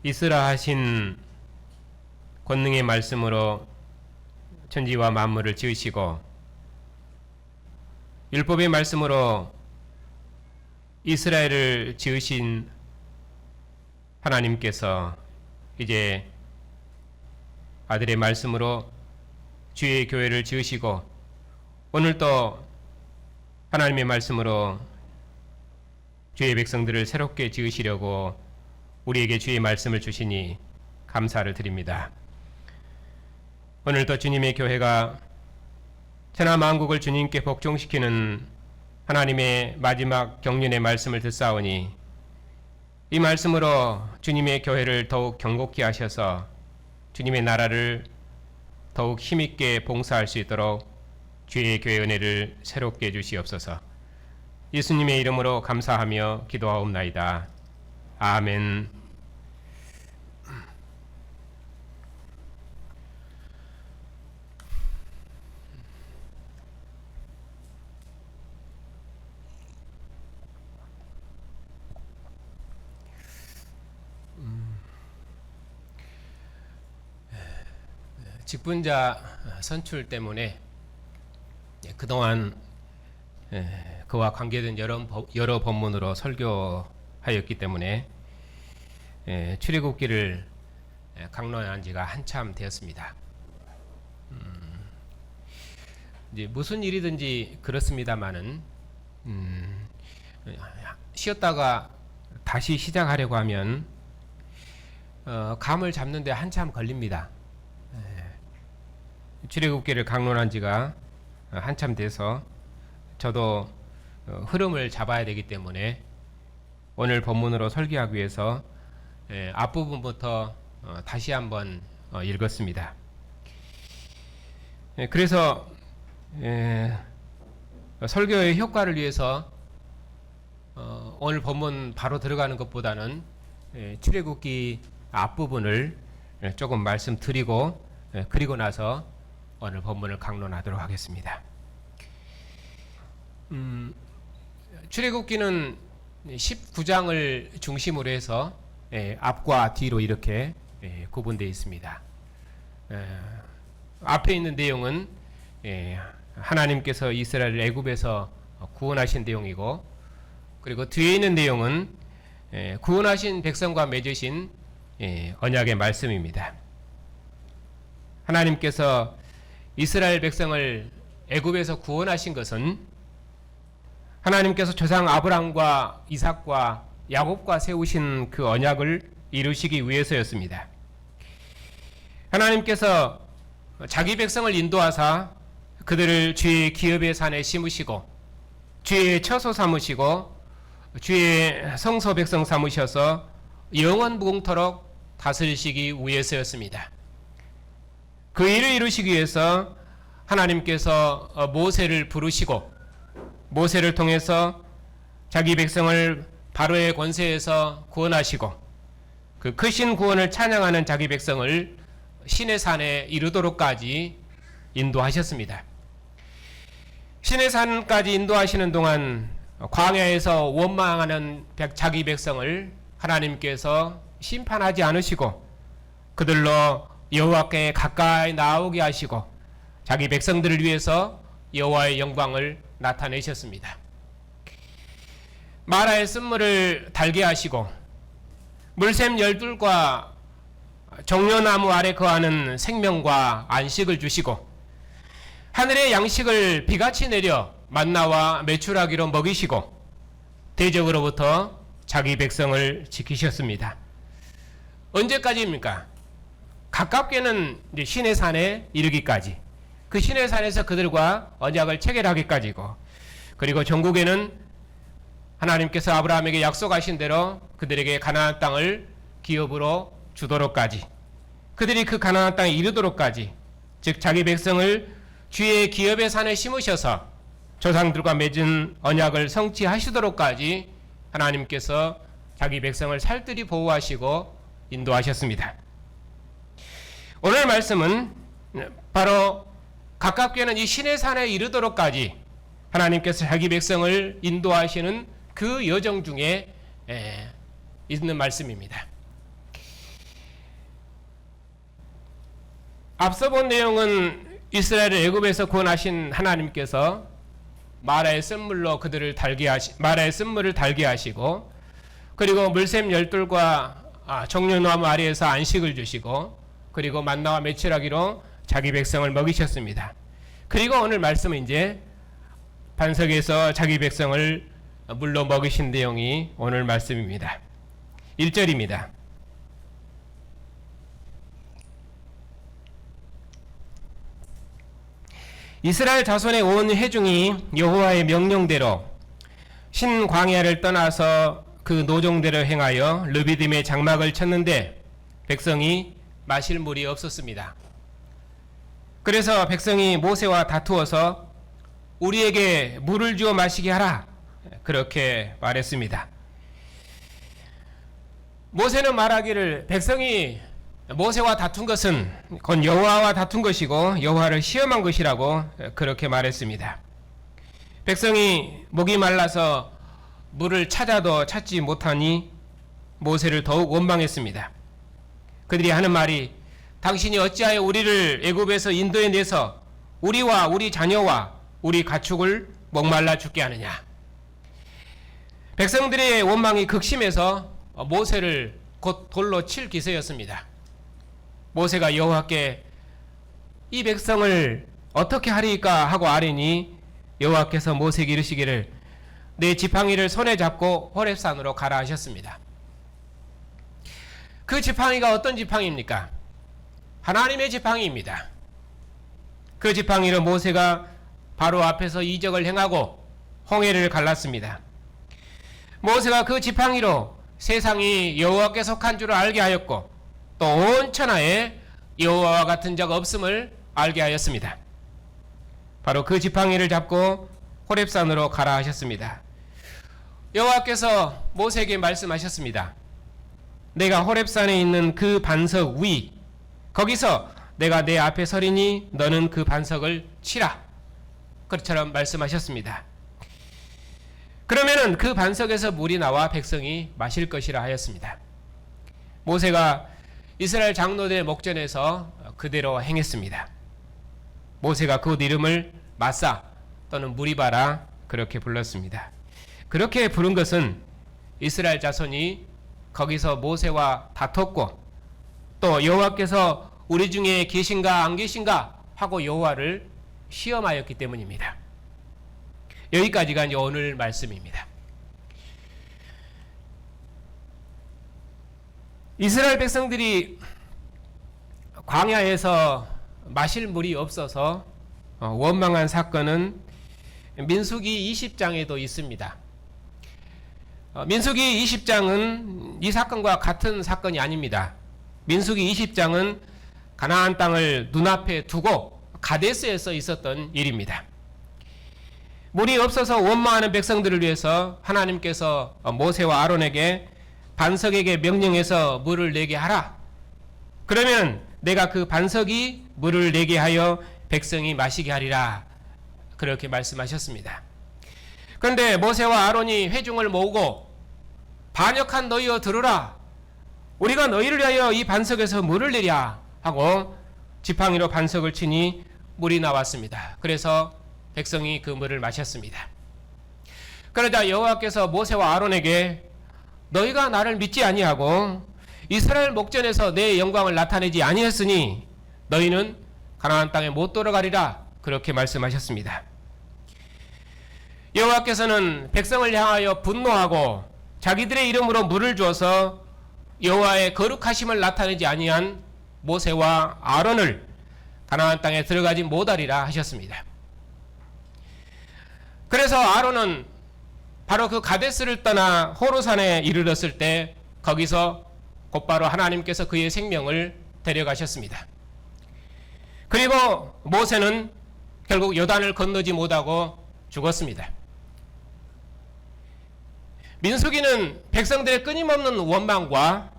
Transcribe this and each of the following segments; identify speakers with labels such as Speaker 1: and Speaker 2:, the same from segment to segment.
Speaker 1: 있으라 하신 권능의 말씀으로 천지와 만물을 지으시고 율법의 말씀으로 이스라엘을 지으신 하나님께서 이제 아들의 말씀으로 주의 교회를 지으시고 오늘 또 하나님의 말씀으로 주의 백성들을 새롭게 지으시려고 우리에게 주의 말씀을 주시니 감사를 드립니다. 오늘도 주님의 교회가 천하 만국을 주님께 복종시키는 하나님의 마지막 경륜의 말씀을 듣사오니 이 말씀으로 주님의 교회를 더욱 경고케 하셔서 주님의 나라를 더욱 힘있게 봉사할 수 있도록 주의 교회 은혜를 새롭게 주시옵소서. 예수님의 이름으로 감사하며 기도하옵나이다. 아멘. 직분자 선출 때문에 그동안 그와 관계된 여러 본문으로 설교하였기 때문에 출애굽기를 강론한 지가 한참 되었습니다. 이제 무슨 일이든지 그렇습니다만은 쉬었다가 다시 시작하려고 하면 감을 잡는데 한참 걸립니다. 출애굽기를 강론한 지가 한참 돼서 저도 흐름을 잡아야 되기 때문에 오늘 본문으로 설교하기 위해서 앞부분부터 다시 한번 읽었습니다. 그래서 설교의 효과를 위해서 오늘 본문 바로 들어가는 것보다는 출애굽기 앞부분을 조금 말씀드리고 그리고 나서 오늘 본문을 강론하도록 하겠습니다. 출애굽기는 19장을 중심으로 해서 앞과 뒤로 이렇게 구분되어 있습니다. 앞에 있는 내용은 하나님께서 이스라엘을 애굽에서 구원하신 내용이고, 그리고 뒤에 있는 내용은 구원하신 백성과 맺으신 언약의 말씀입니다. 하나님께서 이스라엘 백성을 애굽에서 구원하신 것은 하나님께서 조상 아브라함과 이삭과 야곱과 세우신 그 언약을 이루시기 위해서였습니다. 하나님께서 자기 백성을 인도하사 그들을 주의 기업의 산에 심으시고 주의 처소 삼으시고 주의 성소 백성 삼으셔서 영원 무궁토록 다스리시기 위해서였습니다. 그 일을 이루시기 위해서 하나님께서 모세를 부르시고 모세를 통해서 자기 백성을 바로의 권세에서 구원하시고 그 크신 구원을 찬양하는 자기 백성을 신의 산에 이르도록까지 인도하셨습니다. 신의 산까지 인도하시는 동안 광야에서 원망하는 자기 백성을 하나님께서 심판하지 않으시고 그들로 여호와께 가까이 나오게 하시고 자기 백성들을 위해서 여호와의 영광을 나타내셨습니다. 마라의 쓴물을 달게 하시고 물샘 열둘과 종려나무 아래 거하는 생명과 안식을 주시고 하늘의 양식을 비같이 내려 만나와 메추라기로 먹이시고 대적으로부터 자기 백성을 지키셨습니다. 언제까지입니까? 가깝게는 이제 신의 산에 이르기까지, 그 신의 산에서 그들과 언약을 체결하기까지고, 그리고 전국에는 하나님께서 아브라함에게 약속하신 대로 그들에게 가나안 땅을 기업으로 주도록까지, 그들이 그 가나안 땅에 이르도록까지, 즉 자기 백성을 주의 기업의 산에 심으셔서 조상들과 맺은 언약을 성취하시도록까지 하나님께서 자기 백성을 살뜰히 보호하시고 인도하셨습니다. 오늘 말씀은 바로 가깝게는 이 신의 산에 이르도록까지 하나님께서 자기 백성을 인도하시는 그 여정 중에 있는 말씀입니다. 앞서 본 내용은 이스라엘을 애굽에서 구원하신 하나님께서 마라의 쓴물로 그들을 마라의 쓴물을 달게 하시고, 그리고 물샘 열둘과 종려나무 아래에서 안식을 주시고, 그리고 만나와 메추라기로 자기 백성을 먹이셨습니다. 그리고 오늘 말씀은 이제 반석에서 자기 백성을 물로 먹이신 내용이 오늘 말씀입니다. 1절입니다. 이스라엘 자손의 온 회중이 여호와의 명령대로 신광야를 떠나서 그 노종대로 행하여 르비딤의 장막을 쳤는데 백성이 마실 물이 없었습니다. 그래서 백성이 모세와 다투어서 우리에게 물을 주어 마시게 하라, 그렇게 말했습니다. 모세는 말하기를 백성이 모세와 다툰 것은 곧 여호와와 다툰 것이고 여호와를 시험한 것이라고 그렇게 말했습니다. 백성이 목이 말라서 물을 찾아도 찾지 못하니 모세를 더욱 원망했습니다. 그들이 하는 말이 당신이 어찌하여 우리를 애굽에서 인도해 내서 우리와 우리 자녀와 우리 가축을 목말라 죽게 하느냐. 백성들의 원망이 극심해서 모세를 곧 돌로 칠 기세였습니다. 모세가 여호와께 이 백성을 어떻게 하리까 하고 아뢰니 여호와께서 모세에게 이르시기를 내 지팡이를 손에 잡고 호렙산으로 가라 하셨습니다. 그 지팡이가 어떤 지팡이입니까? 하나님의 지팡이입니다. 그 지팡이로 모세가 바로 앞에서 이적을 행하고 홍해를 갈랐습니다. 모세가 그 지팡이로 세상이 여호와께 속한 줄을 알게 하였고 또 온 천하에 여호와와 같은 자가 없음을 알게 하였습니다. 바로 그 지팡이를 잡고 호렙산으로 가라 하셨습니다. 여호와께서 모세에게 말씀하셨습니다. 내가 호렙산에 있는 그 반석 위, 거기서 내가 내 앞에 서리니 너는 그 반석을 치라, 그처럼 말씀하셨습니다. 그러면은 그 반석에서 물이 나와 백성이 마실 것이라 하였습니다. 모세가 이스라엘 장로들의 목전에서 그대로 행했습니다. 모세가 그 이름을 마사 또는 무리바라 그렇게 불렀습니다. 그렇게 부른 것은 이스라엘 자손이 거기서 모세와 다퉜고 또 여호와께서 우리 중에 계신가 안 계신가 하고 여호와를 시험하였기 때문입니다. 여기까지가 이제 오늘 말씀입니다. 이스라엘 백성들이 광야에서 마실 물이 없어서 원망한 사건은 민수기 20장에도 있습니다. 민수기 20장은 이 사건과 같은 사건이 아닙니다. 민수기 20장은 가나안 땅을 눈앞에 두고 가데스에서 있었던 일입니다. 물이 없어서 원망하는 백성들을 위해서 하나님께서 모세와 아론에게 반석에게 명령해서 물을 내게 하라. 그러면 내가 그 반석이 물을 내게 하여 백성이 마시게 하리라. 그렇게 말씀하셨습니다. 그런데 모세와 아론이 회중을 모으고 반역한 너희여 들으라. 우리가 너희를 위하여 이 반석에서 물을 내랴 하고 지팡이로 반석을 치니 물이 나왔습니다. 그래서 백성이 그 물을 마셨습니다. 그러자 여호와께서 모세와 아론에게 너희가 나를 믿지 아니하고 이스라엘 목전에서 내 영광을 나타내지 아니했으니 너희는 가나안 땅에 못 들어가리라 그렇게 말씀하셨습니다. 여호와께서는 백성을 향하여 분노하고 자기들의 이름으로 물을 주어서 여호와의 거룩하심을 나타내지 아니한 모세와 아론을 가나안 땅에 들어가지 못하리라 하셨습니다. 그래서 아론은 바로 그 가데스를 떠나 호르산에 이르렀을 때 거기서 곧바로 하나님께서 그의 생명을 데려가셨습니다. 그리고 모세는 결국 요단을 건너지 못하고 죽었습니다. 민수기는 백성들의 끊임없는 원망과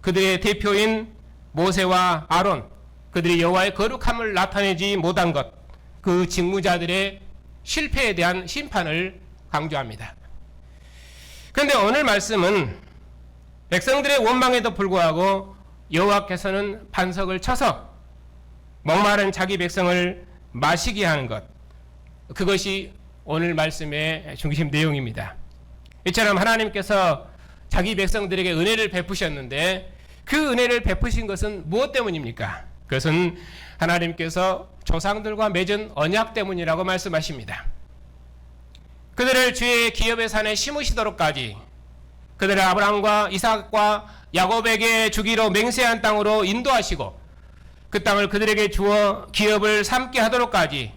Speaker 1: 그들의 대표인 모세와 아론, 그들이 여호와의 거룩함을 나타내지 못한 것, 그 직무자들의 실패에 대한 심판을 강조합니다. 그런데 오늘 말씀은 백성들의 원망에도 불구하고 여호와께서는 반석을 쳐서 목마른 자기 백성을 마시게 하는 것, 그것이 오늘 말씀의 중심 내용입니다. 이처럼 하나님께서 자기 백성들에게 은혜를 베푸셨는데 그 은혜를 베푸신 것은 무엇 때문입니까? 그것은 하나님께서 조상들과 맺은 언약 때문이라고 말씀하십니다. 그들을 주의 기업의 산에 심으시도록까지 그들을 아브라함과 이삭과 야곱에게 주기로 맹세한 땅으로 인도하시고 그 땅을 그들에게 주어 기업을 삼게 하도록까지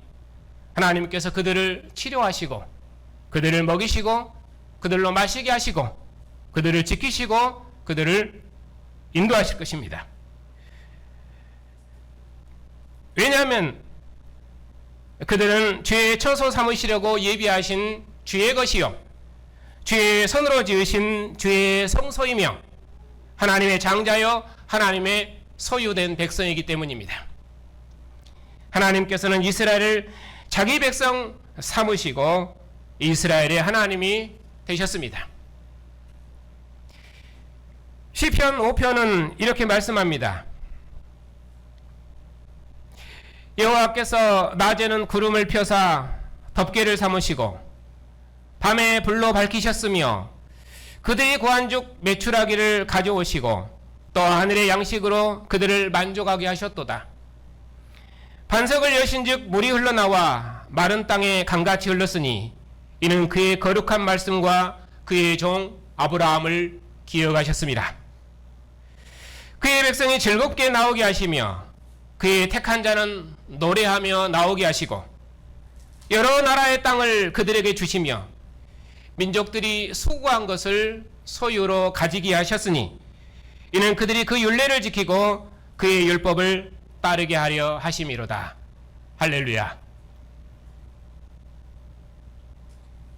Speaker 1: 하나님께서 그들을 치료하시고 그들을 먹이시고 그들로 마시게 하시고 그들을 지키시고 그들을 인도하실 것입니다. 왜냐하면 그들은 주의 처소 삼으시려고 예비하신 주의 것이요 주의 손으로 지으신 주의 성소이며 하나님의 장자요 하나님의 소유된 백성이기 때문입니다. 하나님께서는 이스라엘을 자기 백성 삼으시고 이스라엘의 하나님이 되셨습니다. 시편 5편은 이렇게 말씀합니다. 여호와께서 낮에는 구름을 펴사 덮개를 삼으시고 밤에 불로 밝히셨으며 그들이 구한 juk 메추라기를 가져오시고 또 하늘의 양식으로 그들을 만족하게 하셨도다. 반석을 여신즉 물이 흘러나와 마른 땅에 강같이 흘렀으니 이는 그의 거룩한 말씀과 그의 종 아브라함을 기억하셨습니다. 그의 백성이 즐겁게 나오게 하시며 그의 택한 자는 노래하며 나오게 하시고 여러 나라의 땅을 그들에게 주시며 민족들이 수고한 것을 소유로 가지게 하셨으니 이는 그들이 그 율례를 지키고 그의 율법을 따르게 하려 하심이로다. 할렐루야.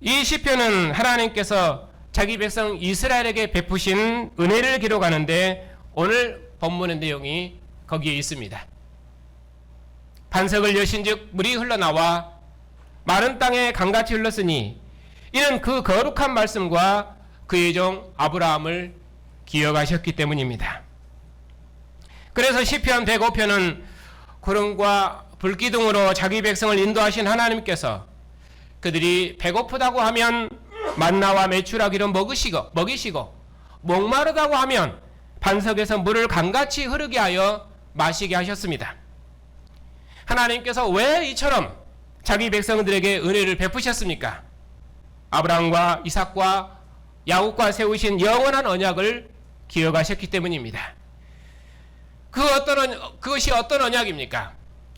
Speaker 1: 이 시편은 하나님께서 자기 백성 이스라엘에게 베푸신 은혜를 기록하는데 오늘 본문의 내용이 거기에 있습니다. 반석을 여신즉 물이 흘러나와 마른 땅에 강같이 흘렀으니 이는 그 거룩한 말씀과 그의 종 아브라함을 기억하셨기 때문입니다. 그래서 시편 105편은 구름과 불기둥으로 자기 백성을 인도하신 하나님께서 그들이 배고프다고 하면 만나와 메추라기를 먹이시고 목마르다고 하면 반석에서 물을 강같이 흐르게 하여 마시게 하셨습니다. 하나님께서 왜 이처럼 자기 백성들에게 은혜를 베푸셨습니까? 아브라함과 이삭과 야곱과 세우신 영원한 언약을 기억하셨기 때문입니다. 그것이 어떤 언약입니까?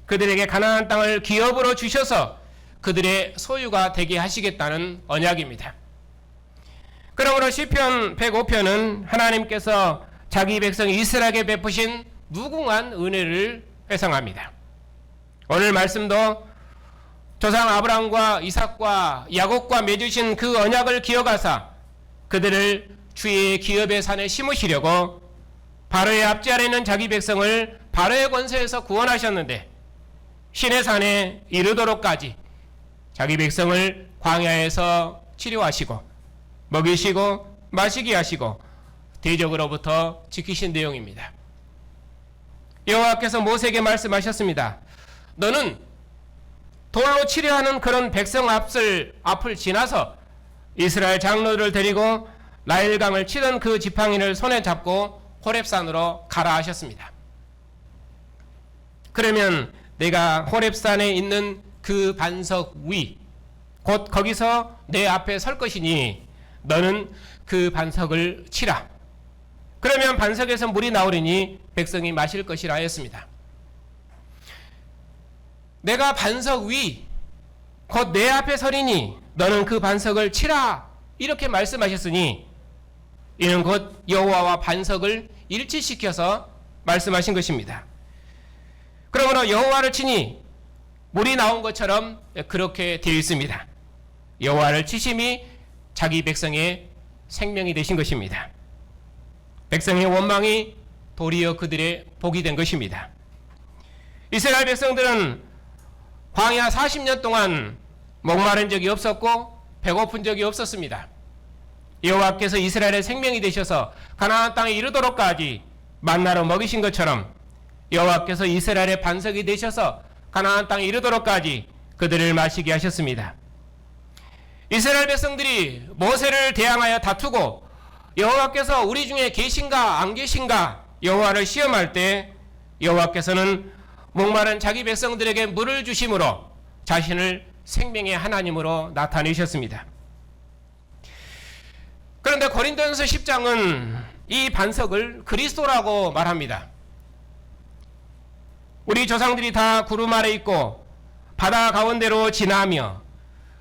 Speaker 1: 그들에게 가나안 땅을 기업으로 주셔서 그들의 소유가 되게 하시겠다는 언약입니다. 그러므로 시편 105편은 하나님께서 자기 백성 이스라엘에게 베푸신 무궁한 은혜를 회상합니다. 오늘 말씀도 조상 아브라함과 이삭과 야곱과 맺으신 그 언약을 기억하사 그들을 주의 기업의 산에 심으시려고 바로의 앞지 아래 있는 자기 백성을 바로의 권세에서 구원하셨는데 신의 산에 이르도록까지 자기 백성을 광야에서 치료하시고 먹이시고 마시게 하시고 대적으로부터 지키신 내용입니다. 여호와께서 모세에게 말씀하셨습니다. 너는 돌로 치려하는 그런 백성 앞을 지나서 이스라엘 장로들을 데리고 나일강을 치던 그 지팡이를 손에 잡고 호렙산으로 가라 하셨습니다. 그러면 내가 호렙산에 있는 그 반석 위, 곧 거기서 내 앞에 설 것이니 너는 그 반석을 치라. 그러면 반석에서 물이 나오리니 백성이 마실 것이라 하였습니다. 내가 반석 위, 곧 내 앞에 서리니 너는 그 반석을 치라. 이렇게 말씀하셨으니 이는 곧 여호와와 반석을 일치시켜서 말씀하신 것입니다. 그러므로 여호와를 치니 물이 나온 것처럼 그렇게 되어 있습니다. 여호와를 치심이 자기 백성의 생명이 되신 것입니다. 백성의 원망이 도리어 그들의 복이 된 것입니다. 이스라엘 백성들은 광야 40년 동안 목마른 적이 없었고 배고픈 적이 없었습니다. 여호와께서 이스라엘의 생명이 되셔서 가나안 땅에 이르도록까지 만나로 먹이신 것처럼 여호와께서 이스라엘의 반석이 되셔서 가나안 땅에 이르도록까지 그들을 마시게 하셨습니다. 이스라엘 백성들이 모세를 대항하여 다투고 여호와께서 우리 중에 계신가 안 계신가 여호와를 시험할 때 여호와께서는 목마른 자기 백성들에게 물을 주심으로 자신을 생명의 하나님으로 나타내셨습니다. 그런데 고린도전서 10장은 이 반석을 그리스도라고 말합니다. 우리 조상들이 다 구름 아래 있고 바다 가운데로 지나며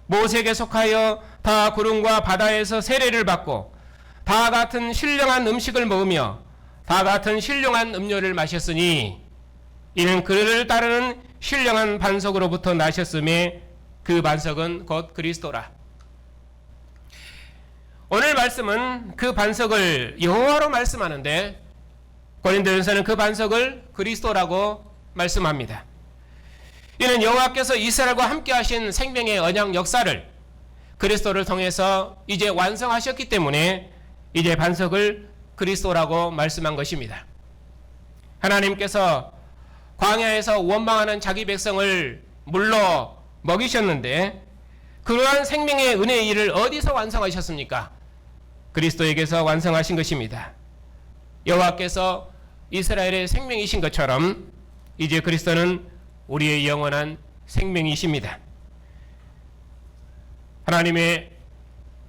Speaker 1: 모세에게 속하여 다 구름과 바다에서 세례를 받고 다 같은 신령한 음식을 먹으며 다 같은 신령한 음료를 마셨으니 이는 그를 따르는 신령한 반석으로부터 나셨음에 그 반석은 곧 그리스도라. 오늘 말씀은 그 반석을 여호와로 말씀하는데 고린도전서는 그 반석을 그리스도라고 말씀합니다. 이는 여호와께서 이스라엘과 함께 하신 생명의 언약 역사를 그리스도를 통해서 이제 완성하셨기 때문에 이제 반석을 그리스도라고 말씀한 것입니다. 하나님께서 광야에서 원망하는 자기 백성을 물로 먹이셨는데 그러한 생명의 은혜의 일을 어디서 완성하셨습니까? 그리스도에게서 완성하신 것입니다. 여호와께서 이스라엘의 생명이신 것처럼 이제 그리스도는 우리의 영원한 생명이십니다. 하나님의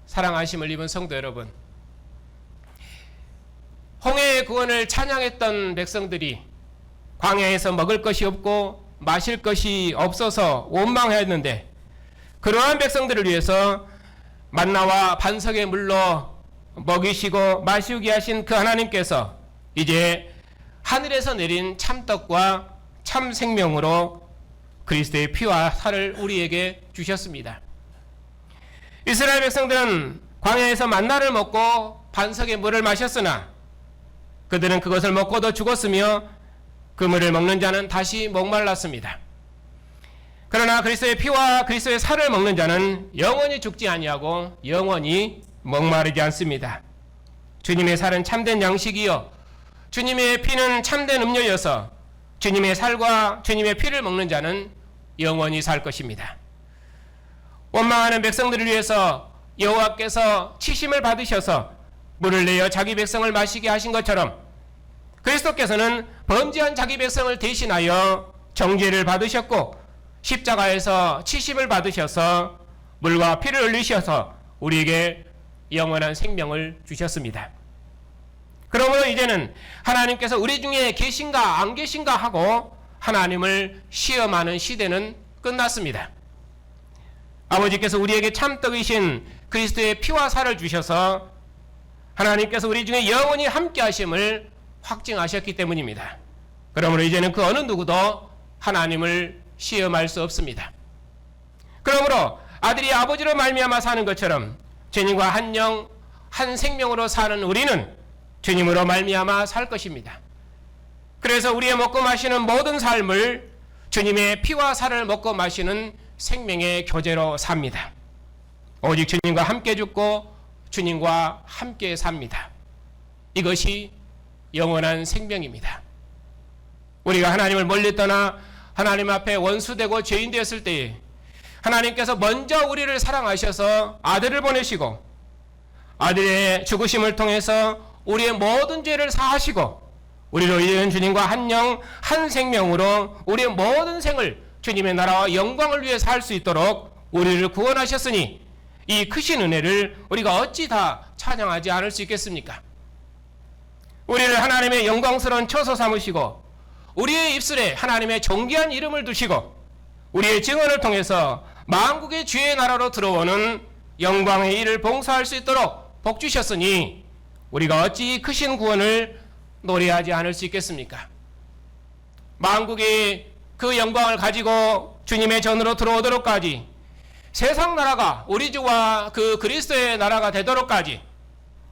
Speaker 1: 사랑하심을 입은 성도 여러분, 홍해의 구원을 찬양했던 백성들이 광야에서 먹을 것이 없고 마실 것이 없어서 원망했는데 그러한 백성들을 위해서 만나와 반석의 물로 먹이시고 마시게 하신 그 하나님께서 이제 하늘에서 내린 참떡과 참 생명으로 그리스도의 피와 살을 우리에게 주셨습니다. 이스라엘 백성들은 광야에서 만나를 먹고 반석의 물을 마셨으나 그들은 그것을 먹고도 죽었으며 그 물을 먹는 자는 다시 목말랐습니다. 그러나 그리스도의 피와 그리스도의 살을 먹는 자는 영원히 죽지 아니하고 영원히 목마르지 않습니다. 주님의 살은 참된 양식이요 주님의 피는 참된 음료여서 주님의 살과 주님의 피를 먹는 자는 영원히 살 것입니다. 원망하는 백성들을 위해서 여호와께서 치심을 받으셔서 물을 내어 자기 백성을 마시게 하신 것처럼 그리스도께서는 범죄한 자기 백성을 대신하여 정죄를 받으셨고 십자가에서 치심을 받으셔서 물과 피를 흘리셔서 우리에게 영원한 생명을 주셨습니다. 그러므로 이제는 하나님께서 우리 중에 계신가 안 계신가 하고 하나님을 시험하는 시대는 끝났습니다. 아버지께서 우리에게 참떡이신 그리스도의 피와 살을 주셔서 하나님께서 우리 중에 영원히 함께 하심을 확증하셨기 때문입니다. 그러므로 이제는 그 어느 누구도 하나님을 시험할 수 없습니다. 그러므로 아들이 아버지로 말미암아 사는 것처럼 주님과 한 영, 한 생명으로 사는 우리는 주님으로 말미암아 살 것입니다. 그래서 우리의 먹고 마시는 모든 삶을 주님의 피와 살을 먹고 마시는 생명의 교제로 삽니다. 오직 주님과 함께 죽고 주님과 함께 삽니다. 이것이 영원한 생명입니다. 우리가 하나님을 멀리 떠나 하나님 앞에 원수되고 죄인 되었을 때에 하나님께서 먼저 우리를 사랑하셔서 아들을 보내시고 아들의 죽으심을 통해서 우리의 모든 죄를 사하시고 우리로 이은 주님과 한 영, 한 생명으로 우리의 모든 생을 주님의 나라와 영광을 위해 살 수 있도록 우리를 구원하셨으니 이 크신 은혜를 우리가 어찌 다 찬양하지 않을 수 있겠습니까? 우리를 하나님의 영광스러운 처소 삼으시고 우리의 입술에 하나님의 존귀한 이름을 두시고 우리의 증언을 통해서 만국의 주의 나라로 들어오는 영광의 일을 봉사할 수 있도록 복 주셨으니 우리가 어찌 크신 구원을 노래하지 않을 수 있겠습니까? 만국이 그 영광을 가지고 주님의 전으로 들어오도록까지 세상 나라가 우리 주와 그 그리스도의 나라가 되도록까지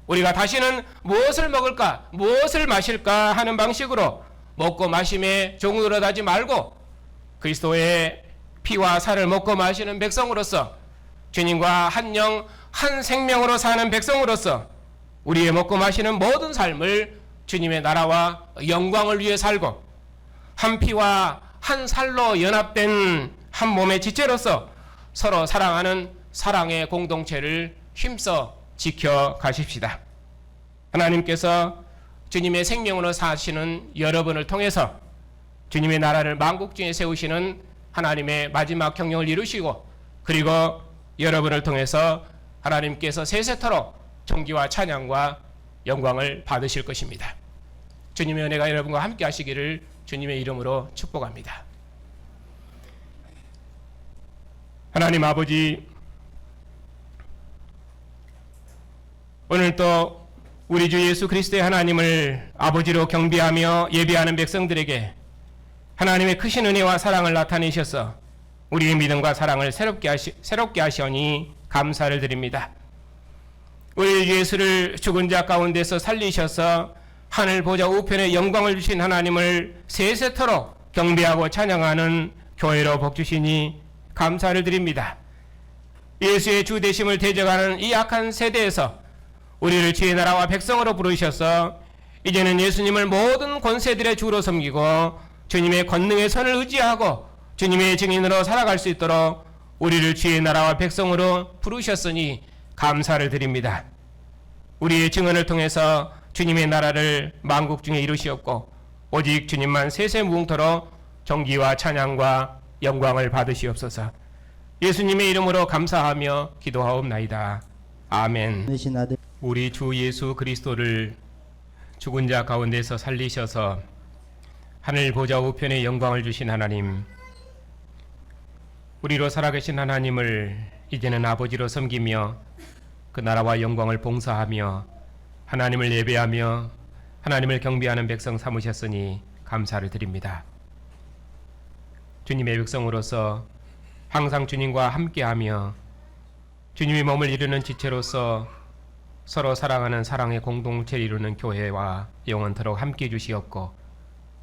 Speaker 1: 우리가 다시는 무엇을 먹을까 무엇을 마실까 하는 방식으로 먹고 마심에 종으로하지 말고 그리스도의 피와 살을 먹고 마시는 백성으로서 주님과 한 영, 한 생명으로 사는 백성으로서 우리의 먹고 마시는 모든 삶을 주님의 나라와 영광을 위해 살고 한 피와 한 살로 연합된 한 몸의 지체로서 서로 사랑하는 사랑의 공동체를 힘써 지켜가십시다. 하나님께서 주님의 생명으로 사시는 여러분을 통해서 주님의 나라를 만국중에 세우시는 하나님의 마지막 경영을 이루시고, 그리고 여러분을 통해서 하나님께서 세세토록 존귀와 찬양과 영광을 받으실 것입니다. 주님의 은혜가 여러분과 함께 하시기를 주님의 이름으로 축복합니다. 하나님 아버지, 오늘도 우리 주 예수 그리스도의 하나님을 아버지로 경배하며 예배하는 백성들에게 하나님의 크신 은혜와 사랑을 나타내셔서 우리의 믿음과 사랑을 새롭게 하시오니 감사를 드립니다. 우리 주 예수를 죽은 자 가운데서 살리셔서 하늘 보좌 우편에 영광을 주신 하나님을 세세토록 경배하고 찬양하는 교회로 복주시니 감사를 드립니다. 예수의 주 되심을 대적하는 이 악한 세대에서 우리를 주의 나라와 백성으로 부르셔서 이제는 예수님을 모든 권세들의 주로 섬기고 주님의 권능의 선을 의지하고 주님의 증인으로 살아갈 수 있도록 우리를 주의 나라와 백성으로 부르셨으니 감사를 드립니다. 우리의 증언을 통해서 주님의 나라를 만국 중에 이루시옵고 오직 주님만 세세무궁토록 존귀와 찬양과 영광을 받으시옵소서. 예수님의 이름으로 감사하며 기도하옵나이다. 아멘. 우리 주 예수 그리스도를 죽은 자 가운데서 살리셔서 하늘 보좌 우편에 영광을 주신 하나님, 우리로 살아계신 하나님을 이제는 아버지로 섬기며 그 나라와 영광을 봉사하며 하나님을 예배하며 하나님을 경배하는 백성 삼으셨으니 감사를 드립니다. 주님의 백성으로서 항상 주님과 함께하며 주님의 몸을 이루는 지체로서 서로 사랑하는 사랑의 공동체를 이루는 교회와 영원토록 함께해 주시옵고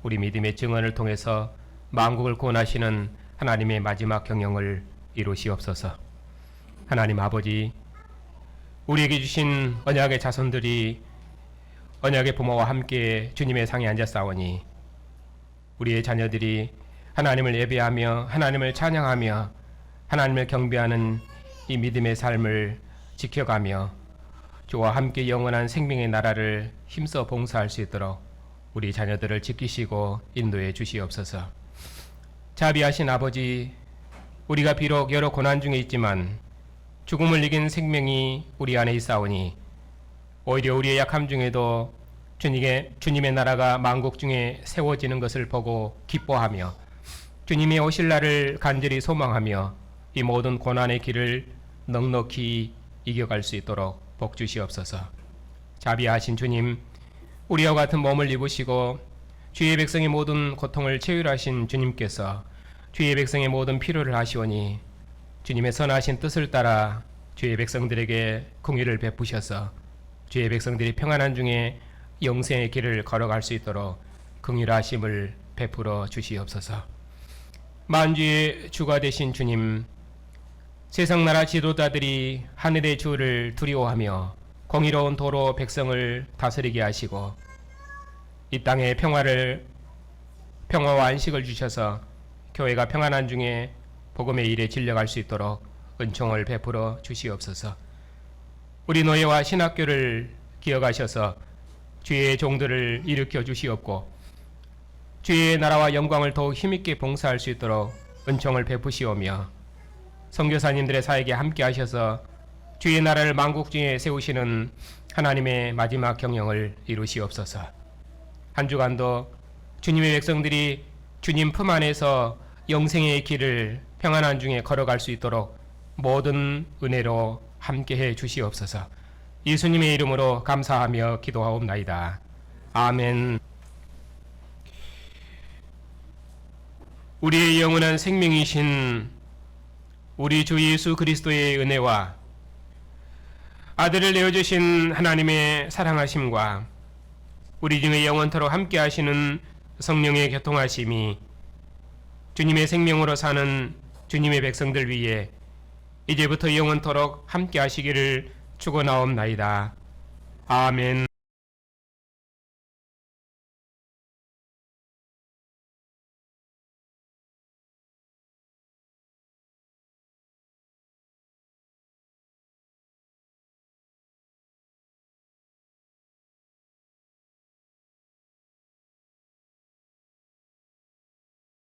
Speaker 1: 우리 믿음의 증언을 통해서 만국을 구원하시는 하나님의 마지막 경영을 이루시옵소서. 하나님 아버지, 우리에게 주신 언약의 자손들이 언약의 부모와 함께 주님의 상에 앉았사오니 우리의 자녀들이 하나님을 예배하며 하나님을 찬양하며 하나님을 경배하는 이 믿음의 삶을 지켜가며 주와 함께 영원한 생명의 나라를 힘써 봉사할 수 있도록 우리 자녀들을 지키시고 인도해 주시옵소서. 자비하신 아버지, 우리가 비록 여러 고난 중에 있지만 죽음을 이긴 생명이 우리 안에 있사오니 오히려 우리의 약함 중에도 주님의 나라가 만국 중에 세워지는 것을 보고 기뻐하며 주님이 오실 날을 간절히 소망하며 이 모든 고난의 길을 넉넉히 이겨갈 수 있도록 복 주시옵소서. 자비하신 주님, 우리와 같은 몸을 입으시고 주의 백성의 모든 고통을 체휼하신 주님께서 주의 백성의 모든 필요를 하시오니 주님의 선하신 뜻을 따라 주의 백성들에게 긍휼을 베푸셔서 주의 백성들이 평안한 중에 영생의 길을 걸어갈 수 있도록 긍휼하심을 베풀어 주시옵소서. 만주의 주가 되신 주님, 세상 나라 지도자들이 하늘의 주를 두려워하며 공의로운 도로 백성을 다스리게 하시고 이 땅에 평화와 안식을 주셔서 교회가 평안한 중에 복음의 일에 진력할 수 있도록 은총을 베풀어 주시옵소서. 우리 노예와 신학교를 기억하셔서 주의 종들을 일으켜 주시옵고 주의 나라와 영광을 더욱 힘있게 봉사할 수 있도록 은총을 베푸시오며 선교사님들의 사역에 함께 하셔서 주의 나라를 만국 중에 세우시는 하나님의 마지막 경영을 이루시옵소서. 한 주간도 주님의 백성들이 주님 품 안에서 영생의 길을 평안한 중에 걸어갈 수 있도록 모든 은혜로 함께해 주시옵소서. 예수님의 이름으로 감사하며 기도하옵나이다. 아멘. 우리의 영원한 생명이신 우리 주 예수 그리스도의 은혜와 아들을 내어주신 하나님의 사랑하심과 우리 중에 영원토록 함께 하시는 성령의 교통하심이 주님의 생명으로 사는 주님의 백성들 위에 이제부터 영원토록 함께 하시기를 축원하옵나이다. 아멘.